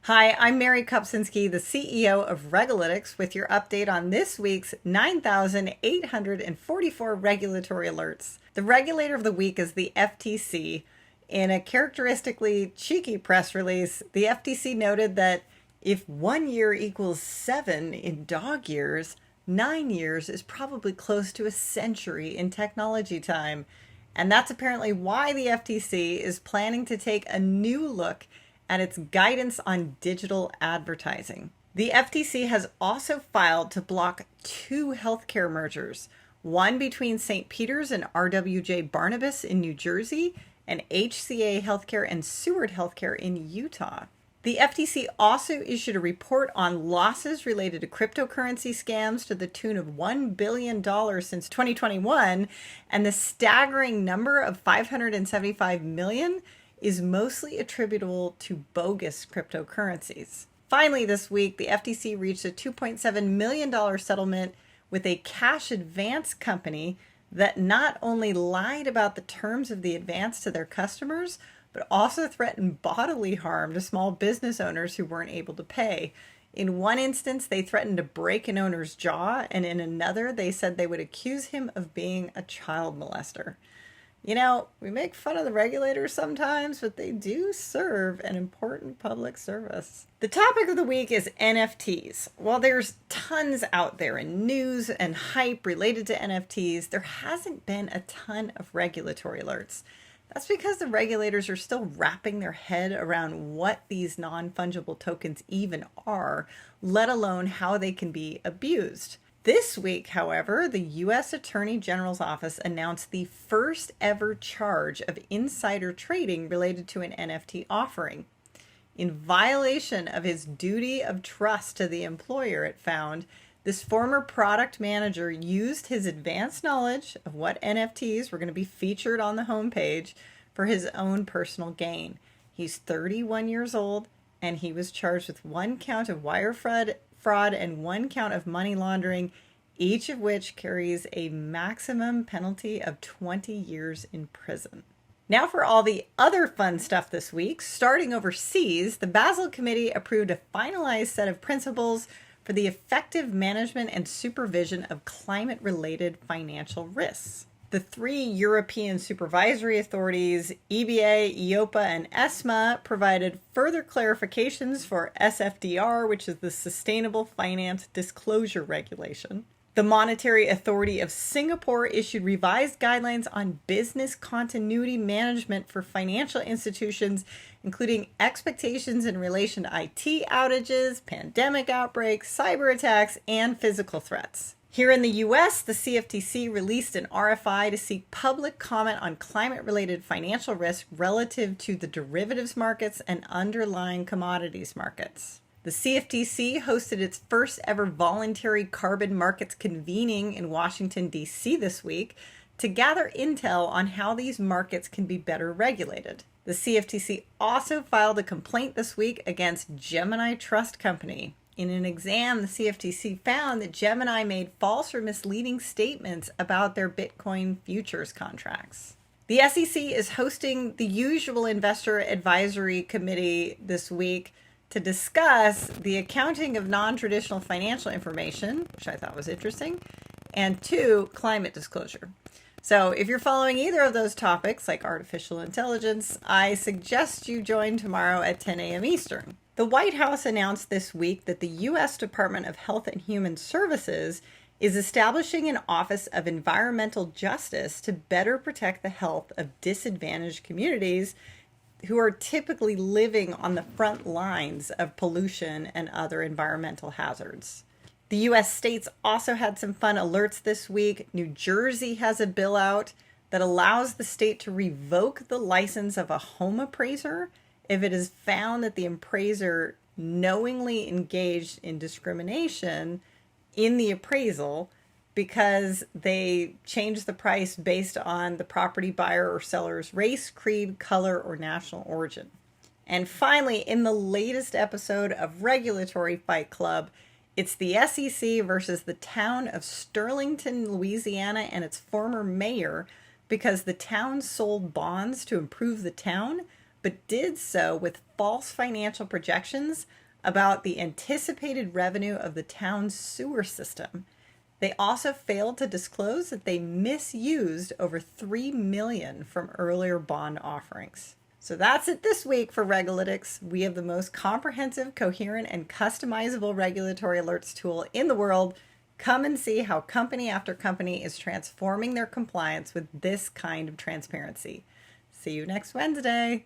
Hi, I'm Mary Kopczynski, the CEO of Regalytics, with your update on this week's 9,844 regulatory alerts. The regulator of the week is the FTC. In a characteristically cheeky press release, the FTC noted that if 1 year equals 7 in dog years, 9 years is probably close to a century in technology time. And that's apparently why the FTC is planning to take a new look at its guidance on digital advertising. The FTC has also filed to block 2 healthcare mergers, one between St. Peter's and RWJ Barnabas in New Jersey, and HCA Healthcare and Seward Healthcare in Utah. The FTC also issued a report on losses related to cryptocurrency scams to the tune of $1 billion since 2021, and the staggering number of 575 million is mostly attributable to bogus cryptocurrencies. Finally, this week, the FTC reached a $2.7 million settlement with a cash advance company that not only lied about the terms of the advance to their customers, but also threatened bodily harm to small business owners who weren't able to pay. In one instance, they threatened to break an owner's jaw, and in another, they said they would accuse him of being a child molester. You know, we make fun of the regulators sometimes, but they do serve an important public service. The topic of the week is NFTs. While there's tons out there in news and hype related to NFTs, there hasn't been a ton of regulatory alerts. That's because the regulators are still wrapping their head around what these non-fungible tokens even are, let alone how they can be abused. This week, however, the U.S. Attorney General's office announced the first ever charge of insider trading related to an NFT offering. In violation of his duty of trust to the employer, it found, this former product manager used his advanced knowledge of what NFTs were going to be featured on the homepage for his own personal gain. He's 31 years old, and he was charged with 1 count of wire fraud and 1 count of money laundering, each of which carries a maximum penalty of 20 years in prison. Now for all the other fun stuff this week. Starting overseas, the Basel Committee approved a finalized set of principles for the effective management and supervision of climate-related financial risks. The 3 European supervisory authorities, EBA, EIOPA, and ESMA, provided further clarifications for SFDR, which is the Sustainable Finance Disclosure Regulation. The Monetary Authority of Singapore issued revised guidelines on business continuity management for financial institutions, including expectations in relation to IT outages, pandemic outbreaks, cyber attacks, and physical threats. Here in the U.S., the CFTC released an RFI to seek public comment on climate-related financial risk relative to the derivatives markets and underlying commodities markets. The CFTC hosted its first ever voluntary carbon markets convening in Washington, D.C. this week to gather intel on how these markets can be better regulated. The CFTC also filed a complaint this week against Gemini Trust Company. In an exam, the CFTC found that Gemini made false or misleading statements about their Bitcoin futures contracts. The SEC is hosting the usual investor advisory committee this week to discuss the accounting of non-traditional financial information, which I thought was interesting, and 2, climate disclosure. So if you're following either of those topics, like artificial intelligence, I suggest you join tomorrow at 10 a.m. Eastern. The White House announced this week that the U.S. Department of Health and Human Services is establishing an Office of Environmental Justice to better protect the health of disadvantaged communities who are typically living on the front lines of pollution and other environmental hazards. The U.S. states also had some fun alerts this week. New Jersey has a bill out that allows the state to revoke the license of a home appraiser if it is found that the appraiser knowingly engaged in discrimination in the appraisal because they changed the price based on the property buyer or seller's race, creed, color, or national origin. And finally, in the latest episode of Regulatory Fight Club, it's the SEC versus the town of Sterlington, Louisiana, and its former mayor because the town sold bonds to improve the town, but did so with false financial projections about the anticipated revenue of the town's sewer system. They also failed to disclose that they misused over $3 million from earlier bond offerings. So that's it this week for Regalytics. We have the most comprehensive, coherent, and customizable regulatory alerts tool in the world. Come and see how company after company is transforming their compliance with this kind of transparency. See you next Wednesday.